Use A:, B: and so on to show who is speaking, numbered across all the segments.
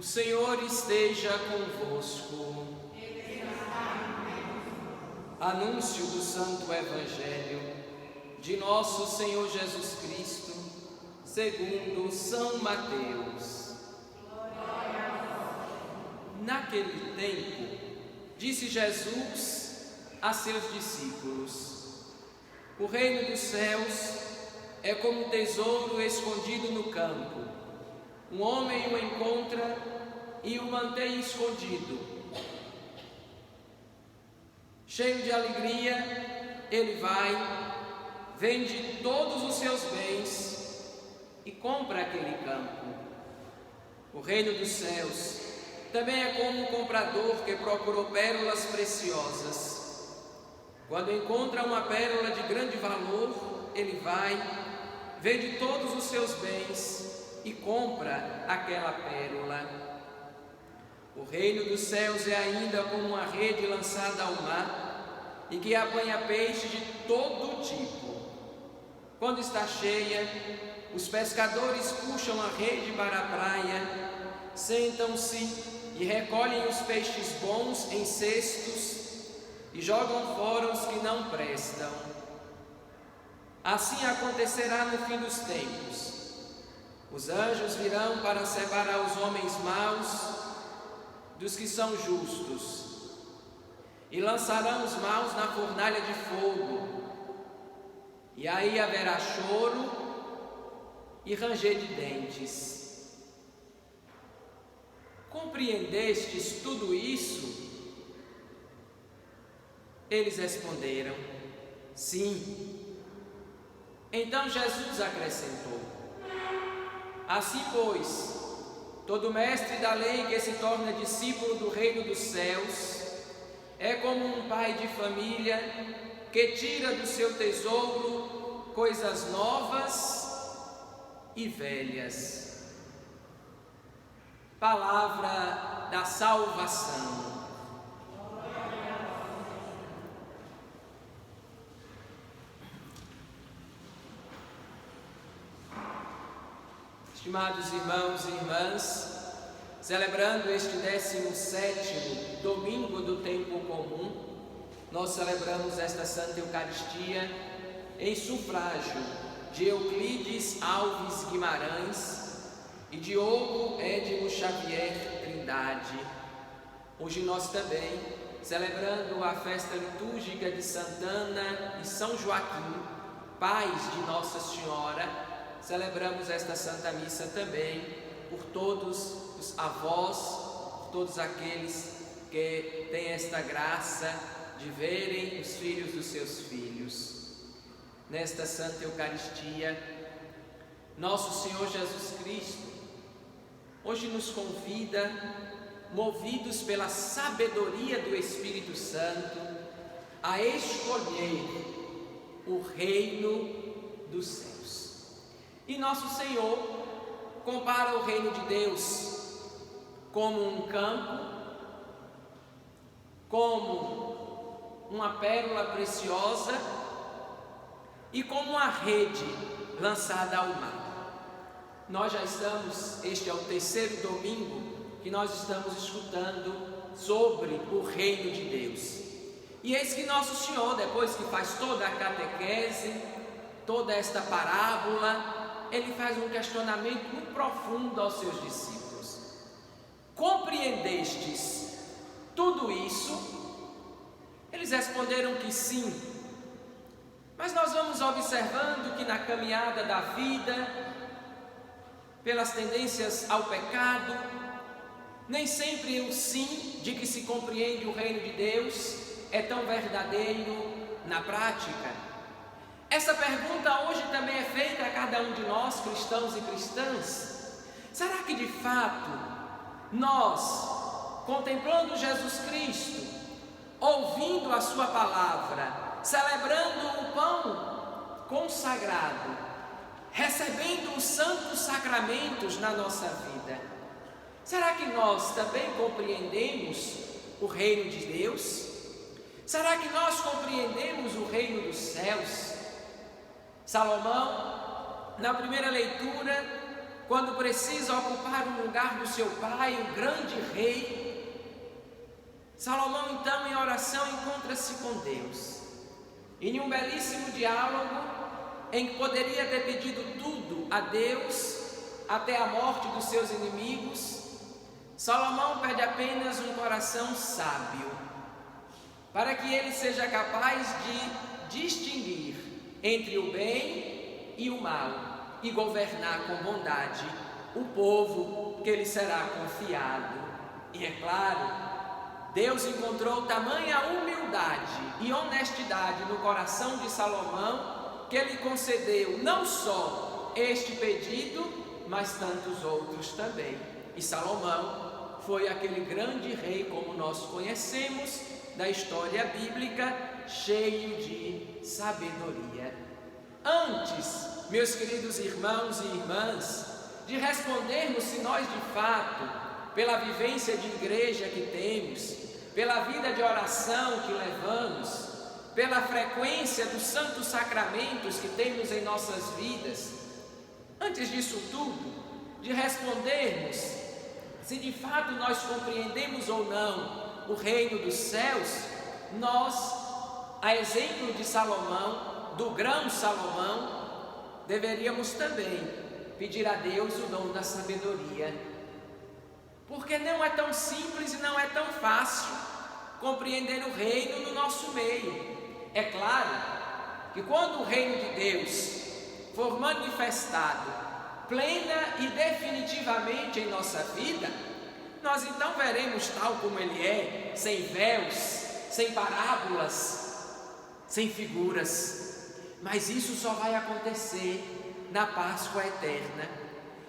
A: Senhor esteja convosco. Anúncio do Santo Evangelho de nosso Senhor Jesus Cristo, segundo São Mateus. Naquele tempo, disse Jesus a seus discípulos: o reino dos céus é como um tesouro escondido no campo. Um homem o encontra e o mantém escondido. Cheio de alegria, ele vai, vende todos os seus bens e compra aquele campo. O reino dos céus também é como um comprador que procurou pérolas preciosas. Quando encontra uma pérola de grande valor, ele vai, vende todos os seus bens e compra aquela pérola. O reino dos céus é ainda como uma rede lançada ao mar e que apanha peixe de todo tipo. Quando está cheia, os pescadores puxam a rede para a praia, sentam-se e recolhem os peixes bons em cestos e jogam fora os que não prestam. Assim acontecerá no fim dos tempos. Os anjos virão para separar os homens maus dos que são justos, e lançarão os maus na fornalha de fogo, e aí haverá choro e ranger de dentes. Compreendestes tudo isso? Eles responderam: sim. Então Jesus acrescentou: assim, pois, todo mestre da lei que se torna discípulo do reino dos céus é como um pai de família que tira do seu tesouro coisas novas e velhas. Palavra da salvação. Estimados irmãos e irmãs, celebrando este 17º domingo do tempo comum, nós celebramos esta Santa Eucaristia em sufrágio de Euclides Alves Guimarães e Diogo Edmo Xavier Trindade. Hoje nós também, celebrando a festa litúrgica de Santana e São Joaquim, pais de Nossa Senhora, celebramos esta Santa Missa também por todos os avós, por todos aqueles que têm esta graça de verem os filhos dos seus filhos. Nesta Santa Eucaristia, nosso Senhor Jesus Cristo hoje nos convida, movidos pela sabedoria do Espírito Santo, a escolher o reino dos céus. E nosso Senhor compara o reino de Deus como um campo, como uma pérola preciosa e como uma rede lançada ao mar. Nós já estamos, este é o 3º domingo que nós estamos escutando sobre o reino de Deus. E eis que nosso Senhor, depois que faz toda a catequese, toda esta parábola, ele faz um questionamento muito profundo aos seus discípulos. Compreendestes tudo isso? Eles responderam que sim. Mas nós vamos observando que na caminhada da vida, pelas tendências ao pecado, nem sempre o sim de que se compreende o reino de Deus é tão verdadeiro na prática. Essa pergunta hoje também é feita a cada um de nós, cristãos e cristãs. Será que de fato nós, contemplando Jesus Cristo, ouvindo a sua palavra, celebrando o pão consagrado, recebendo os santos sacramentos na nossa vida, será que nós também compreendemos o reino de Deus? Será que nós compreendemos o reino dos céus? Salomão, na primeira leitura, quando precisa ocupar o lugar do seu pai, o grande rei, Salomão então em oração encontra-se com Deus. E em um belíssimo diálogo, em que poderia ter pedido tudo a Deus, até a morte dos seus inimigos, Salomão pede apenas um coração sábio, para que ele seja capaz de distinguir entre o bem e o mal e governar com bondade o povo que lhe será confiado. E é claro, Deus encontrou tamanha humildade e honestidade no coração de Salomão que ele concedeu não só este pedido, mas tantos outros também. E Salomão foi aquele grande rei, como nós conhecemos da história bíblica, cheio de sabedoria. Antes, meus queridos irmãos e irmãs, de respondermos se nós de fato, pela vivência de igreja que temos, pela vida de oração que levamos, pela frequência dos santos sacramentos que temos em nossas vidas, antes disso tudo, de respondermos se de fato nós compreendemos ou não o reino dos céus, nós, a exemplo de Salomão, do grão Salomão, deveríamos também pedir a Deus o dom da sabedoria, porque não é tão simples e não é tão fácil compreender o reino no nosso meio. É claro que quando o reino de Deus for manifestado plena e definitivamente em nossa vida, nós então veremos tal como ele é, sem véus, sem parábolas, sem figuras. Mas isso só vai acontecer na Páscoa eterna.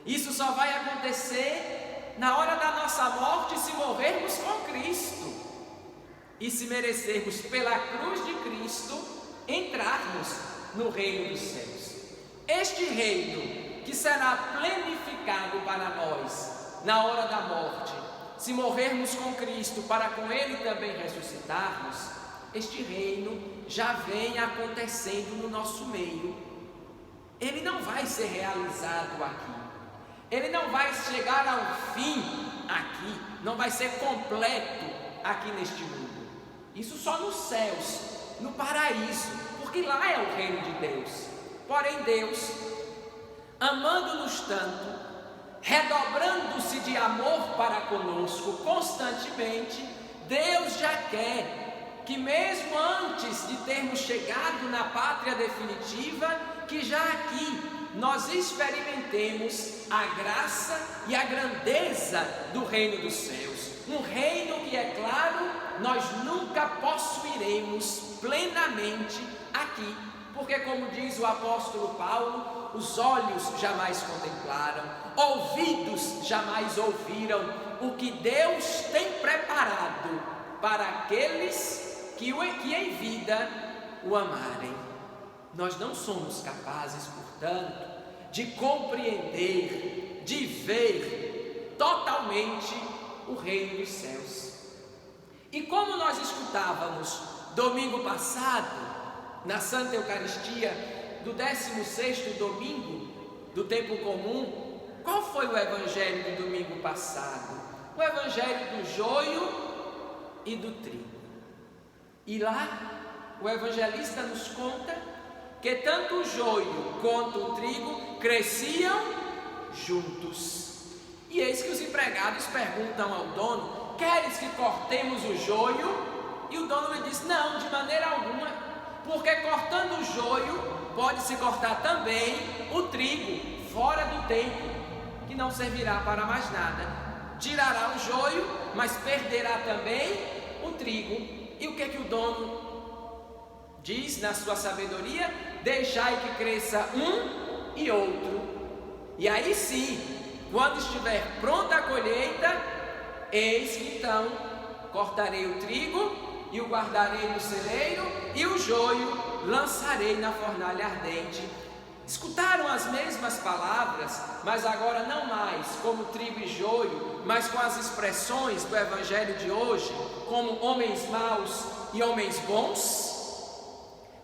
A: Isso só vai acontecer na hora da nossa morte, se morrermos com Cristo e se merecermos pela cruz de Cristo entrarmos no reino dos céus. Este reino que será plenificado para nós na hora da morte, se morrermos com Cristo para com Ele também ressuscitarmos, este reino já vem acontecendo no nosso meio. Ele não vai ser realizado aqui, ele não vai chegar ao fim aqui, não vai ser completo aqui neste mundo. Isso só nos céus, no paraíso, porque lá é o reino de Deus. Porém Deus, amando-nos tanto, redobrando-se de amor para conosco constantemente, Deus já quer que mesmo antes de termos chegado na pátria definitiva, que já aqui nós experimentemos a graça e a grandeza do reino dos céus. Um reino que, é claro, nós nunca possuiremos plenamente aqui, porque como diz o apóstolo Paulo, os olhos jamais contemplaram, ouvidos jamais ouviram o que Deus tem preparado para aqueles que em vida o amarem. Nós não somos capazes, portanto, de compreender, de ver totalmente o reino dos céus. E como nós escutávamos domingo passado, na Santa Eucaristia do 16º domingo do tempo comum, qual foi o evangelho do domingo passado? O evangelho do joio e do trigo. E lá o evangelista nos conta que tanto o joio quanto o trigo cresciam juntos. E eis que os empregados perguntam ao dono: queres que cortemos o joio? E o dono lhe diz: não, de maneira alguma, porque cortando o joio pode-se cortar também o trigo fora do tempo, que não servirá para mais nada. Tirará o joio, mas perderá também o trigo. E o que é que o dono diz na sua sabedoria? Deixai que cresça um e outro, e aí sim, quando estiver pronta a colheita, eis que então cortarei o trigo e o guardarei no celeiro, e o joio lançarei na fornalha ardente. Escutaram as mesmas palavras, mas agora não mais como trigo e joio, mas com as expressões do evangelho de hoje, como homens maus e homens bons.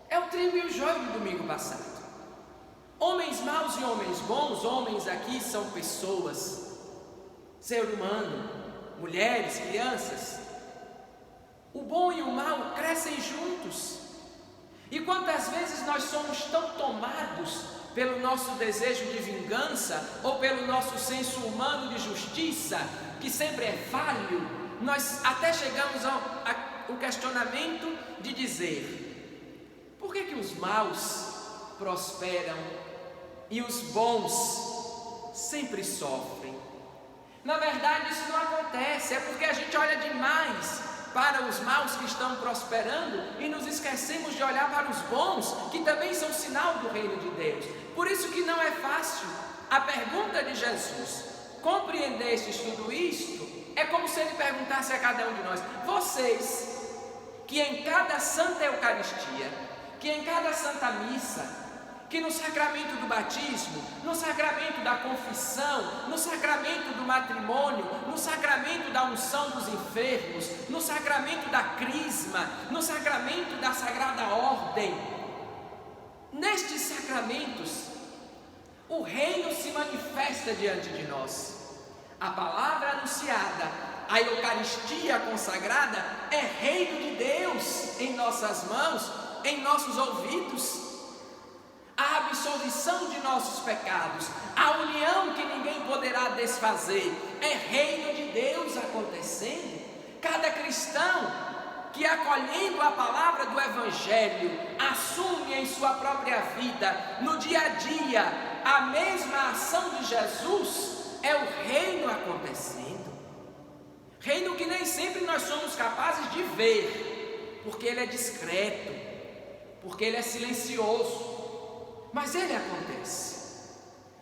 A: É o trigo e o joio do domingo passado. Homens maus e homens bons, homens aqui são pessoas, ser humano, mulheres, crianças. O bom e o mal crescem juntos. E quantas vezes nós somos tão tomados pelo nosso desejo de vingança ou pelo nosso senso humano de justiça, que sempre é falho, nós até chegamos ao questionamento de dizer: por que os maus prosperam e os bons sempre sofrem? Na verdade, isso não acontece, é porque a gente olha demais para os maus que estão prosperando e nos esquecemos de olhar para os bons, que também são sinal do reino de Deus. Por isso que não é fácil. A pergunta de Jesus: compreendestes tudo isto? É como se ele perguntasse a cada um de nós: vocês que em cada Santa Eucaristia, que em cada Santa Missa, que no sacramento do batismo, no sacramento da confissão, no sacramento do matrimônio, no sacramento da unção dos enfermos, no sacramento da crisma, no sacramento da Sagrada Ordem, nestes sacramentos, o reino se manifesta diante de nós. A palavra anunciada, a Eucaristia consagrada, é reino de Deus em nossas mãos, em nossos ouvidos. A absolvição de nossos pecados, a união que ninguém poderá desfazer, é reino de Deus acontecendo. Cada cristão que, acolhendo a palavra do Evangelho, assume em sua própria vida, no dia a dia, a mesma ação de Jesus, é o reino acontecendo. Reino que nem sempre nós somos capazes de ver, porque ele é discreto, porque ele é silencioso. Mas ele acontece.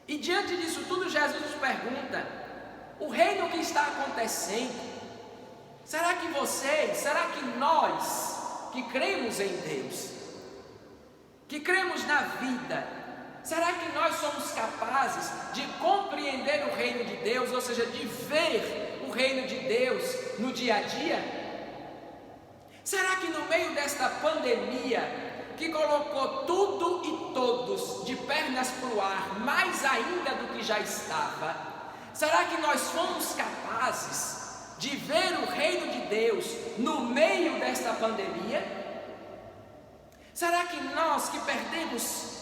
A: E diante disso tudo, Jesus nos pergunta: o reino que está acontecendo, será que vocês, será que nós que cremos em Deus, que cremos na vida, será que nós somos capazes de compreender o reino de Deus, ou seja, de ver o reino de Deus no dia a dia? Será que no meio desta pandemia, que colocou tudo e todos de pernas para o ar, mais ainda do que já estava, será que nós fomos capazes de ver o reino de Deus no meio desta pandemia? Será que nós que perdemos,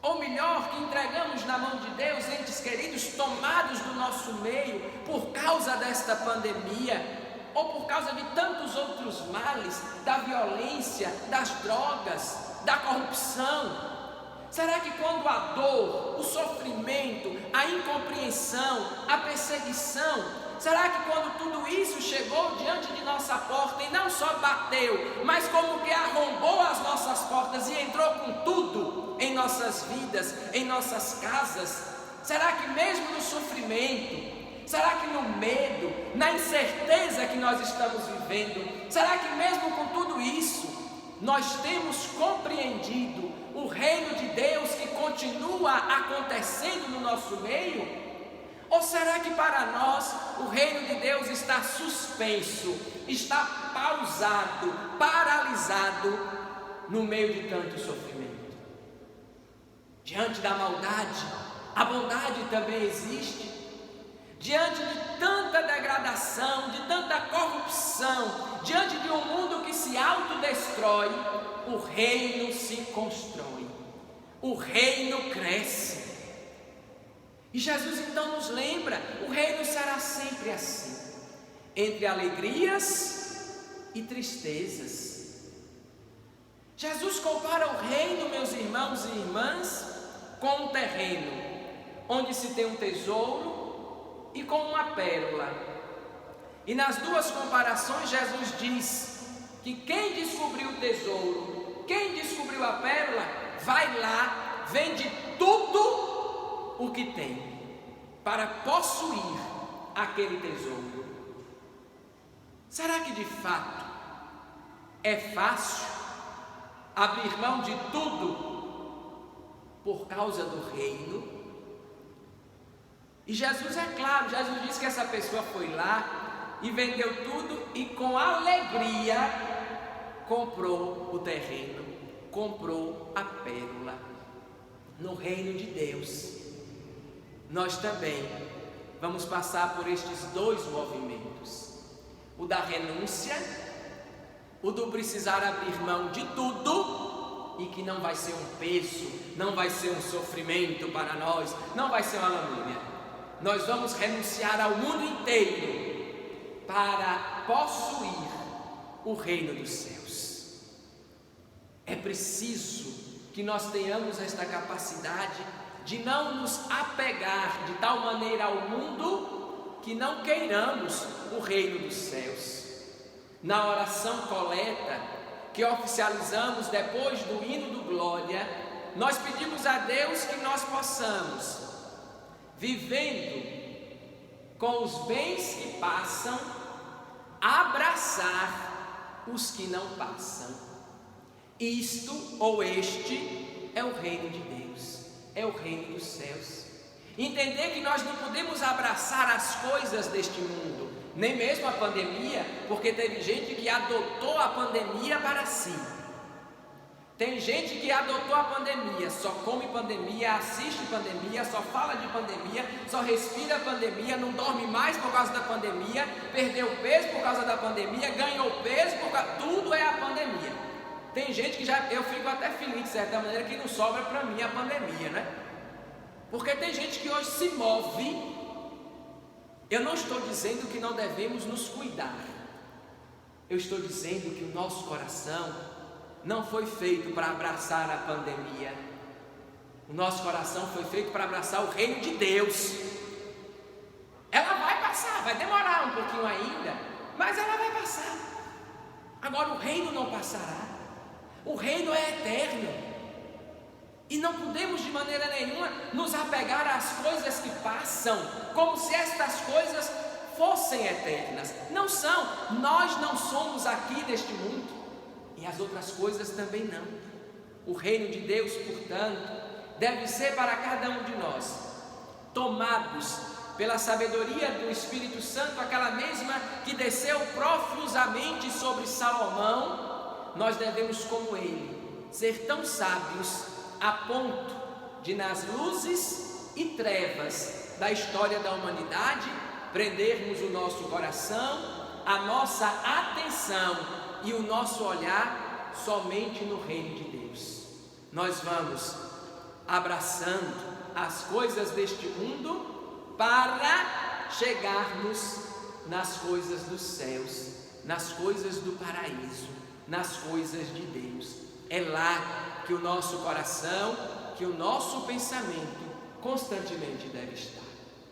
A: ou melhor, que entregamos na mão de Deus entes queridos tomados do nosso meio por causa desta pandemia, ou por causa de tantos outros males, da violência, das drogas, da corrupção, será que quando a dor, o sofrimento, a incompreensão, a perseguição, será que quando tudo isso chegou diante de nossa porta e não só bateu, mas como que arrombou as nossas portas e entrou com tudo em nossas vidas, em nossas casas, será que mesmo no sofrimento, será que no medo, na incerteza que nós estamos vivendo, será que mesmo com tudo isso, nós temos compreendido o reino de Deus que continua acontecendo no nosso meio? Ou será que para nós o reino de Deus está suspenso, está pausado, paralisado no meio de tanto sofrimento? Diante da maldade, a bondade também existe. Diante de tanta degradação, de tanta corrupção, diante de um mundo que se autodestrói, o reino se constrói, o reino cresce. E Jesus então nos lembra: o reino será sempre assim, entre alegrias e tristezas. Jesus compara o reino, meus irmãos e irmãs, com um terreno onde se tem um tesouro e com uma pérola. E nas duas comparações Jesus diz que quem descobriu o tesouro, quem descobriu a pérola, vai lá, vende tudo o que tem para possuir aquele tesouro. Será que de fato é fácil abrir mão de tudo por causa do reino? E Jesus é claro, Jesus diz que essa pessoa foi lá e vendeu tudo e com alegria comprou o terreno, comprou a pérola. no reino de Deus, nós também vamos passar por estes dois movimentos: o da renúncia, o do precisar abrir mão de tudo, e que não vai ser um peso, não vai ser um sofrimento para nós, não vai ser uma lamúria. Nós vamos renunciar ao mundo inteiro para possuir o reino dos céus. É preciso que nós tenhamos esta capacidade de não nos apegar de tal maneira ao mundo que não queiramos o reino dos céus. Na oração coleta que oficializamos depois do hino do Glória, nós pedimos a Deus que nós possamos, vivendo com os bens que passam, abraçar os que não passam. Isto ou este é o reino de Deus, é o reino dos céus. Entender que nós não podemos abraçar as coisas deste mundo, nem mesmo a pandemia, porque teve gente que adotou a pandemia para si. Tem gente que adotou a pandemia, só come pandemia, assiste pandemia, só fala de pandemia, só respira pandemia, não dorme mais por causa da pandemia, perdeu peso por causa da pandemia, ganhou peso por causa... Tudo é a pandemia. Tem gente que eu fico até feliz de certa maneira que não sobra para mim a pandemia, né? Porque tem gente que hoje se move. Eu não estou dizendo que não devemos nos cuidar. Eu estou dizendo que o nosso coração não foi feito para abraçar a pandemia. O nosso coração foi feito para abraçar o reino de Deus. Ela vai passar, vai demorar um pouquinho ainda, mas ela vai passar. Agora o reino não passará. O reino é eterno. E não podemos de maneira nenhuma nos apegar às coisas que passam, como se estas coisas fossem eternas. Não são. Nós não somos aqui deste mundo. E as outras coisas também não. O reino de Deus, portanto, deve ser para cada um de nós, tomados pela sabedoria do Espírito Santo, aquela mesma que desceu profusamente sobre Salomão. Nós devemos, como ele, ser tão sábios a ponto de, nas luzes e trevas da história da humanidade, prendermos o nosso coração, a nossa atenção e o nosso olhar somente no reino de Deus. Nós vamos abraçando as coisas deste mundo para chegarmos nas coisas dos céus, nas coisas do paraíso, nas coisas de Deus. É lá que o nosso coração, que o nosso pensamento constantemente deve estar.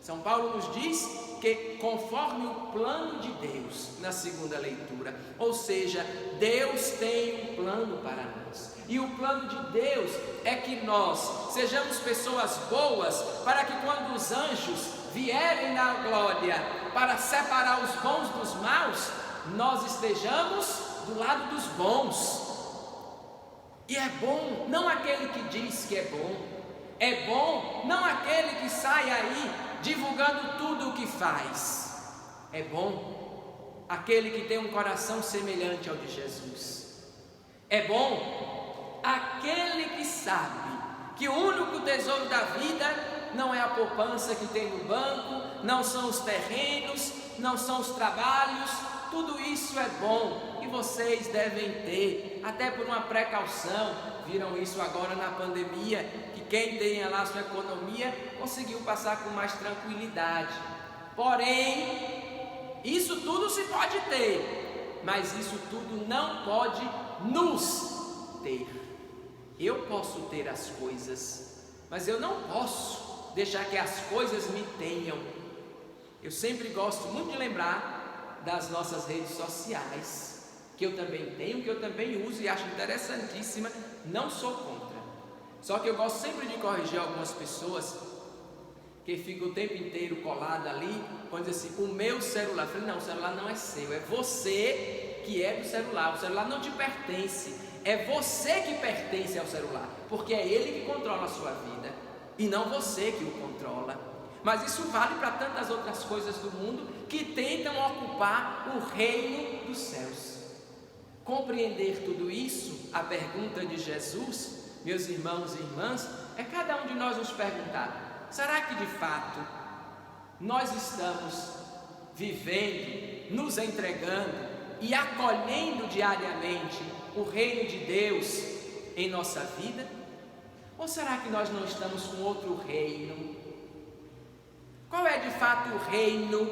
A: São Paulo nos diz que conforme o plano de Deus, na segunda leitura, ou seja, Deus tem um plano para nós, e o plano de Deus é que nós sejamos pessoas boas, para que quando os anjos vierem na glória para separar os bons dos maus, nós estejamos do lado dos bons. E é bom não aquele que diz que é bom não aquele que sai aí divulgando tudo o que faz. É bom aquele que tem um coração semelhante ao de Jesus. É bom aquele que sabe que o único tesouro da vida não é a poupança que tem no banco, não são os terrenos, não são os trabalhos. Tudo isso é bom e vocês devem ter, até por uma precaução. Viram isso agora na pandemia, que quem tem lá sua economia conseguiu passar com mais tranquilidade. Porém, isso tudo se pode ter, mas isso tudo não pode nos ter. Eu posso ter as coisas, mas eu não posso deixar que as coisas me tenham. Eu sempre gosto muito de lembrar das nossas redes sociais, que eu também tenho, que eu também uso e acho interessantíssima, não sou contra. Só que eu gosto sempre de corrigir algumas pessoas que ficam o tempo inteiro colada ali, quando dizem assim, o meu celular. Eu falei, não, o celular não é seu, é você que é do celular. O celular não te pertence, é você que pertence ao celular, porque é ele que controla a sua vida e não você que o controla. Mas isso vale para tantas outras coisas do mundo que tentam ocupar o reino dos céus. Compreender tudo isso, a pergunta de Jesus, meus irmãos e irmãs, é cada um de nós nos perguntar: será que de fato nós estamos vivendo, nos entregando e acolhendo diariamente o reino de Deus em nossa vida? Ou será que nós não estamos com outro reino? Qual é de fato o reino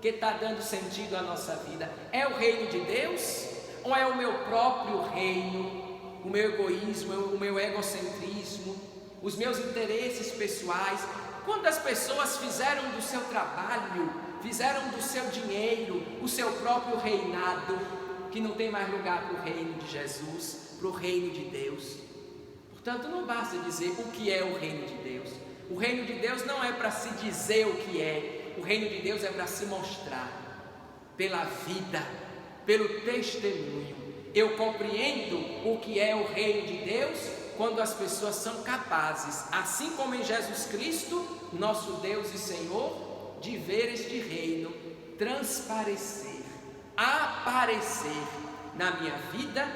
A: que está dando sentido à nossa vida? É o reino de Deus? Ou é o meu próprio reino? O meu egoísmo, o meu egocentrismo, os meus interesses pessoais? Quantas pessoas fizeram do seu trabalho, fizeram do seu dinheiro o seu próprio reinado, que não tem mais lugar para o reino de Jesus, para o reino de Deus? Portanto, não basta dizer o que é o reino de Deus. O reino de Deus não é para se dizer o que é. O reino de Deus é para se mostrar pela vida, pelo testemunho. Eu compreendo o que é o reino de Deus quando as pessoas são capazes, assim como em Jesus Cristo, nosso Deus e Senhor, de ver este reino transparecer, aparecer na minha vida,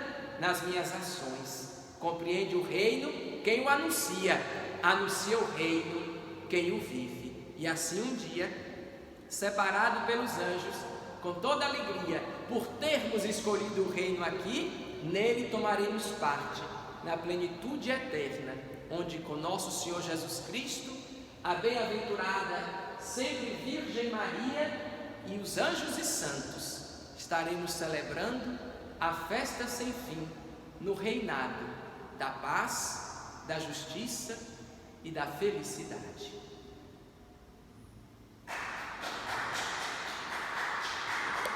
A: nas minhas ações. Compreende o reino quem o anuncia, anuncia o reino quem o vive. E assim um dia, separado pelos anjos, com toda alegria, por termos escolhido o reino aqui, nele tomaremos parte, na plenitude eterna, onde com nosso Senhor Jesus Cristo, a bem-aventurada, sempre Virgem Maria e os anjos e santos, estaremos celebrando a festa sem fim, no reinado da paz, da justiça e da felicidade.